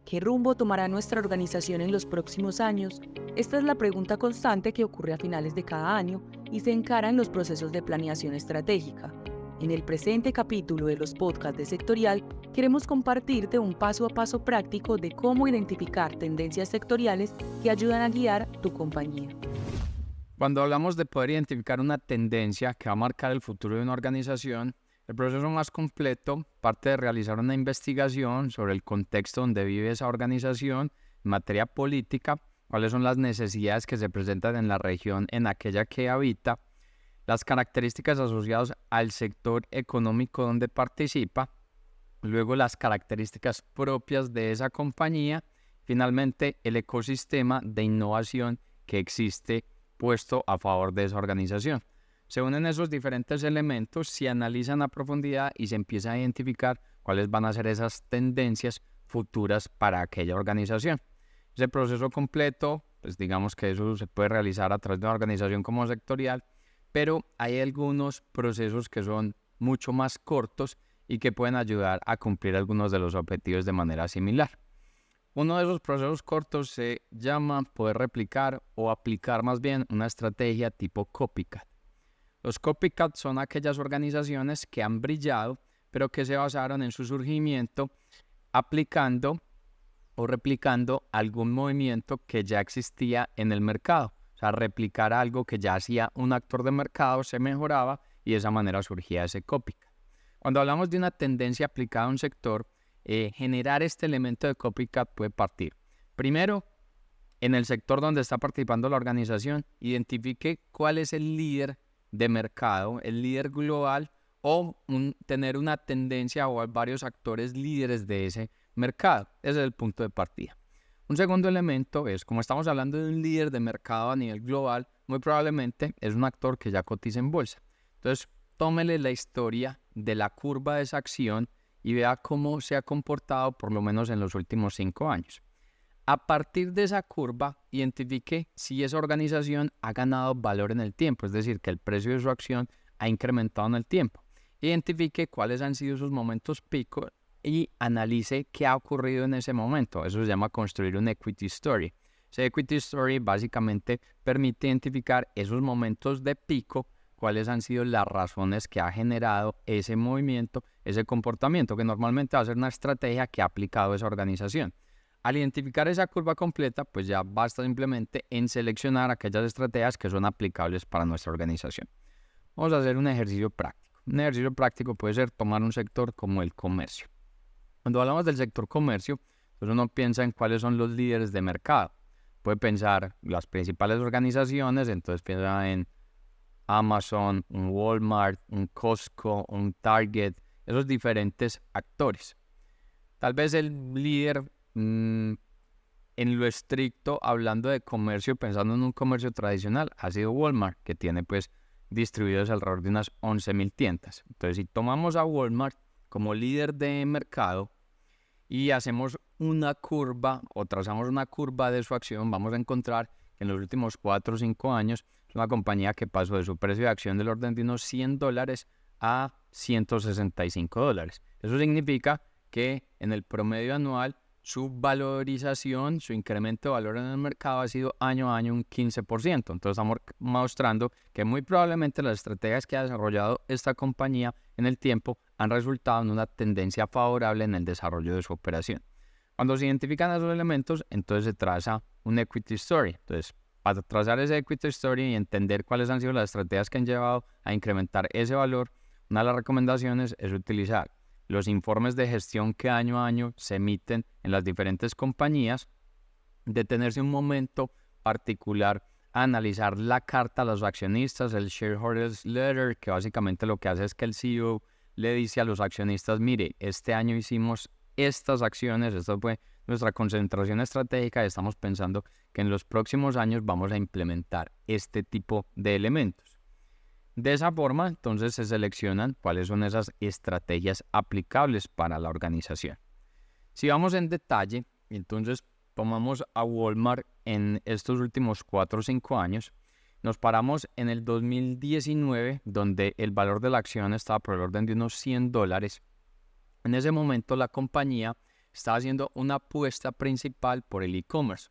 ¿Qué rumbo tomará nuestra organización en los próximos años? Esta es la pregunta constante que ocurre a finales de cada año y se encara en los procesos de planeación estratégica. En el presente capítulo de los podcasts de Sectorial, queremos compartirte un paso a paso práctico de cómo identificar tendencias sectoriales que ayudan a guiar tu compañía. Cuando hablamos de poder identificar una tendencia que va a marcar el futuro de una organización, el proceso más completo parte de realizar una investigación sobre el contexto donde vive esa organización en materia política, cuáles son las necesidades que se presentan en la región en aquella que habita, las características asociadas al sector económico donde participa, luego las características propias de esa compañía, finalmente el ecosistema de innovación que existe puesto a favor de esa organización. Se unen esos diferentes elementos, se analizan a profundidad y se empieza a identificar cuáles van a ser esas tendencias futuras para aquella organización. Ese proceso completo, pues digamos que eso se puede realizar a través de una organización como sectorial, pero hay algunos procesos que son mucho más cortos y que pueden ayudar a cumplir algunos de los objetivos de manera similar. Uno de esos procesos cortos se llama poder replicar o aplicar más bien una estrategia tipo copycat. Los copycat son aquellas organizaciones que han brillado, pero que se basaron en su surgimiento aplicando o replicando algún movimiento que ya existía en el mercado. O sea, replicar algo que ya hacía un actor de mercado, se mejoraba y de esa manera surgía ese copycat. Cuando hablamos de una tendencia aplicada a un sector, generar este elemento de copycat puede partir. Primero, en el sector donde está participando la organización, identifique cuál es el líder de mercado, el líder global o tener una tendencia o varios actores líderes de ese mercado. Ese es el punto de partida. Un segundo elemento es, como estamos hablando de un líder de mercado a nivel global, muy probablemente es un actor que ya cotiza en bolsa. Entonces, tómele la historia de la curva de esa acción y vea cómo se ha comportado por lo menos en los últimos 5 años. A partir de esa curva, identifique si esa organización ha ganado valor en el tiempo, es decir, que el precio de su acción ha incrementado en el tiempo. Identifique cuáles han sido sus momentos pico y analice qué ha ocurrido en ese momento. Eso se llama construir un equity story. Ese equity story básicamente permite identificar esos momentos de pico, cuáles han sido las razones que ha generado ese movimiento, ese comportamiento, que normalmente va a ser una estrategia que ha aplicado esa organización. Al identificar esa curva completa, pues ya basta simplemente en seleccionar aquellas estrategias que son aplicables para nuestra organización. Vamos a hacer un ejercicio práctico. Un ejercicio práctico puede ser tomar un sector como el comercio. Cuando hablamos del sector comercio, pues uno piensa en cuáles son los líderes de mercado. Puede pensar las principales organizaciones, entonces piensa en Amazon, un Walmart, un Costco, un Target, esos diferentes actores. Tal vez el líder en lo estricto, hablando de comercio, pensando en un comercio tradicional, ha sido Walmart, que tiene pues distribuidos alrededor de unas 11,000 tiendas. Entonces, si tomamos a Walmart como líder de mercado y hacemos una curva o trazamos una curva de su acción, vamos a encontrar que en los últimos 4 o 5 años es una compañía que pasó de su precio de acción del orden de unos $100 a $165. Eso significa que en el promedio anual su valorización, su incremento de valor en el mercado ha sido año a año un 15%. Entonces estamos mostrando que muy probablemente las estrategias que ha desarrollado esta compañía en el tiempo han resultado en una tendencia favorable en el desarrollo de su operación. Cuando se identifican esos elementos, entonces se traza un equity story. Entonces, para trazar ese equity story y entender cuáles han sido las estrategias que han llevado a incrementar ese valor, una de las recomendaciones es utilizar los informes de gestión que año a año se emiten en las diferentes compañías, detenerse un momento particular a analizar la carta a los accionistas, el Shareholders Letter, que básicamente lo que hace es que el CEO le dice a los accionistas, mire, este año hicimos estas acciones, esta fue nuestra concentración estratégica y estamos pensando que en los próximos años vamos a implementar este tipo de elementos. De esa forma, entonces se seleccionan cuáles son esas estrategias aplicables para la organización. Si vamos en detalle, entonces tomamos a Walmart en estos últimos 4 o 5 años, nos paramos en el 2019, donde el valor de la acción estaba por el orden de unos $100. En ese momento la compañía estaba haciendo una apuesta principal por el e-commerce.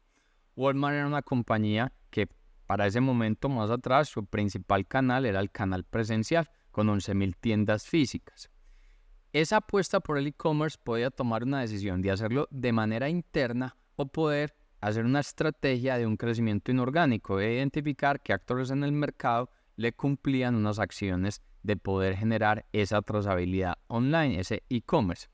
Walmart era una compañía que para ese momento más atrás su principal canal era el canal presencial con 11.000 tiendas físicas. Esa apuesta por el e-commerce podía tomar una decisión de hacerlo de manera interna o poder hacer una estrategia de un crecimiento inorgánico, de identificar qué actores en el mercado le cumplían unas acciones de poder generar esa trazabilidad online, ese e-commerce.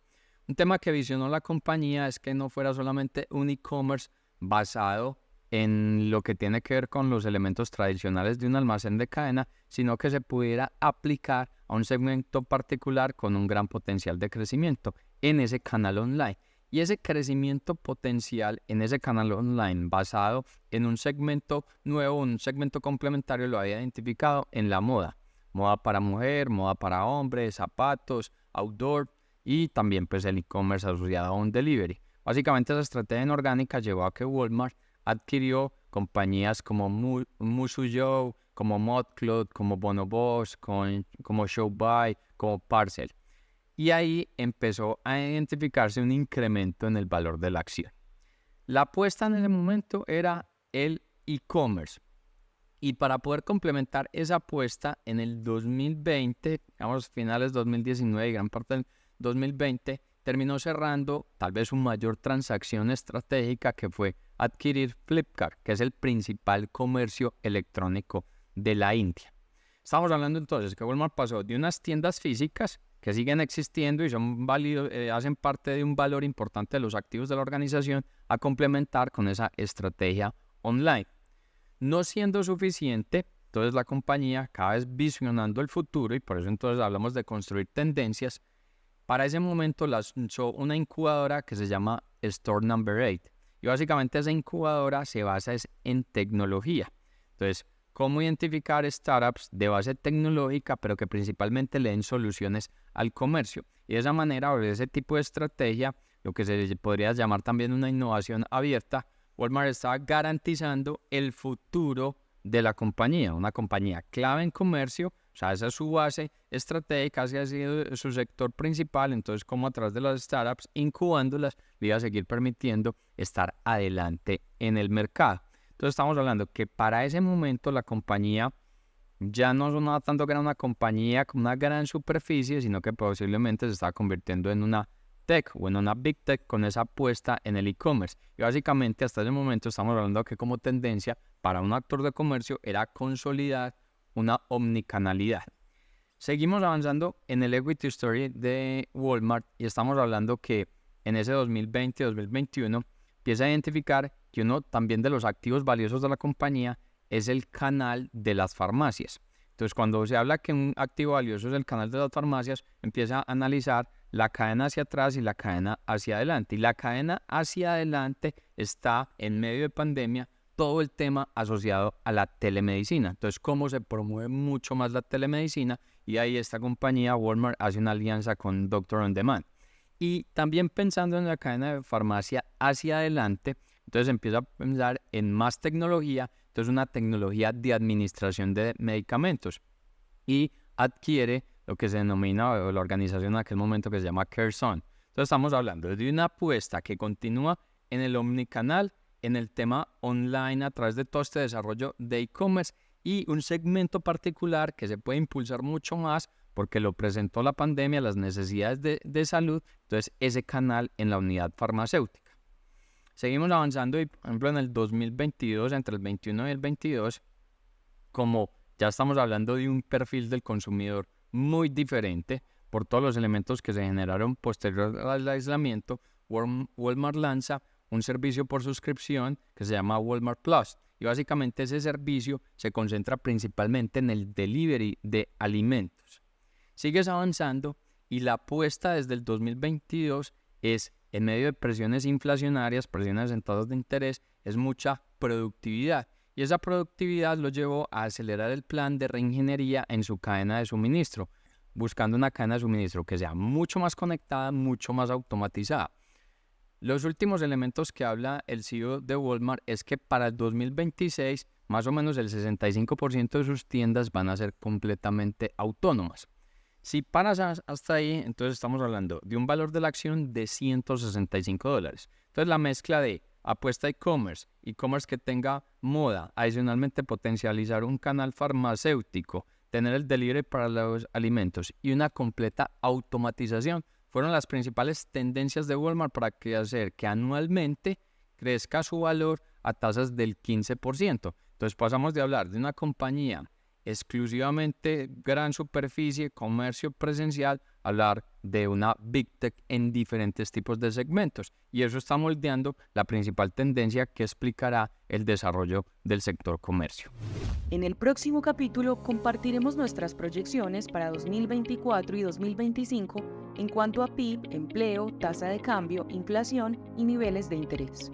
Un tema que visionó la compañía es que no fuera solamente un e-commerce basado en lo que tiene que ver con los elementos tradicionales de un almacén de cadena, sino que se pudiera aplicar a un segmento particular con un gran potencial de crecimiento en ese canal online. Y ese crecimiento potencial en ese canal online basado en un segmento nuevo, un segmento complementario, lo había identificado en la moda. Moda para mujer, moda para hombre, zapatos, outdoor y también pues el e-commerce asociado a un delivery. Básicamente esa estrategia inorgánica llevó a que Walmart adquirió compañías como Musuyo, como ModCloth, como Bonobos, como ShowBuy, como Parcel. Y ahí empezó a identificarse un incremento en el valor de la acción. La apuesta en ese momento era el e-commerce. Y para poder complementar esa apuesta en el 2020, digamos finales 2019 y gran parte del 2020, terminó cerrando tal vez su mayor transacción estratégica, que fue adquirir Flipkart, que es el principal comercio electrónico de la India. Estamos hablando entonces que Walmart pasó de unas tiendas físicas que siguen existiendo y son hacen parte de un valor importante de los activos de la organización, a complementar con esa estrategia online. No siendo suficiente, entonces la compañía, cada vez visionando el futuro, y por eso entonces hablamos de construir tendencias, para ese momento lanzó una incubadora que se llama Store Number 8. Y básicamente esa incubadora se basa en tecnología. Entonces, cómo identificar startups de base tecnológica, pero que principalmente le den soluciones al comercio. Y de esa manera, o de ese tipo de estrategia, lo que se podría llamar también una innovación abierta, Walmart estaba garantizando el futuro de la compañía, una compañía clave en comercio. O sea, esa es su base estratégica, ese ha sido su sector principal. Entonces, como a través de las startups, incubándolas, le iba a seguir permitiendo estar adelante en el mercado. Entonces, estamos hablando que para ese momento la compañía ya no sonaba tanto que era una compañía con una gran superficie, sino que posiblemente se estaba convirtiendo en una tech o en una big tech con esa apuesta en el e-commerce. Y básicamente hasta ese momento estamos hablando que como tendencia para un actor de comercio era consolidar una omnicanalidad. Seguimos avanzando en el equity story de Walmart y estamos hablando que en ese 2020-2021 empieza a identificar que uno también de los activos valiosos de la compañía es el canal de las farmacias. Entonces, cuando se habla que un activo valioso es el canal de las farmacias, empieza a analizar la cadena hacia atrás y la cadena hacia adelante. Y la cadena hacia adelante está en medio de pandemia todo el tema asociado a la telemedicina. Entonces, cómo se promueve mucho más la telemedicina, y ahí esta compañía, Walmart, hace una alianza con Doctor On Demand. Y también pensando en la cadena de farmacia hacia adelante, entonces empieza a pensar en más tecnología, entonces una tecnología de administración de medicamentos, y adquiere lo que se denomina, o la organización en aquel momento que se llama CareZone. Entonces estamos hablando de una apuesta que continúa en el omnicanal, en el tema online a través de todo este desarrollo de e-commerce, y un segmento particular que se puede impulsar mucho más porque lo presentó la pandemia, las necesidades de salud, entonces ese canal en la unidad farmacéutica. Seguimos avanzando y, por ejemplo, en el 2022, entre el 21 y el 22, como ya estamos hablando de un perfil del consumidor muy diferente por todos los elementos que se generaron posterior al aislamiento, Walmart lanza un servicio por suscripción que se llama Walmart Plus. Y básicamente ese servicio se concentra principalmente en el delivery de alimentos. Sigues avanzando y la apuesta desde el 2022 es, en medio de presiones inflacionarias, presiones en tasas de interés, es mucha productividad. Y esa productividad lo llevó a acelerar el plan de reingeniería en su cadena de suministro, buscando una cadena de suministro que sea mucho más conectada, mucho más automatizada. Los últimos elementos que habla el CEO de Walmart es que para el 2026 más o menos el 65% de sus tiendas van a ser completamente autónomas. Si paras hasta ahí, entonces estamos hablando de un valor de la acción de $165. Entonces la mezcla de apuesta e-commerce que tenga moda, adicionalmente potencializar un canal farmacéutico, tener el delivery para los alimentos y una completa automatización fueron las principales tendencias de Walmart para hacer que anualmente crezca su valor a tasas del 15%. Entonces pasamos de hablar de una compañía exclusivamente gran superficie, comercio presencial, hablar de una Big Tech en diferentes tipos de segmentos. Y eso está moldeando la principal tendencia que explicará el desarrollo del sector comercio. En el próximo capítulo compartiremos nuestras proyecciones para 2024 y 2025 en cuanto a PIB, empleo, tasa de cambio, inflación y niveles de interés.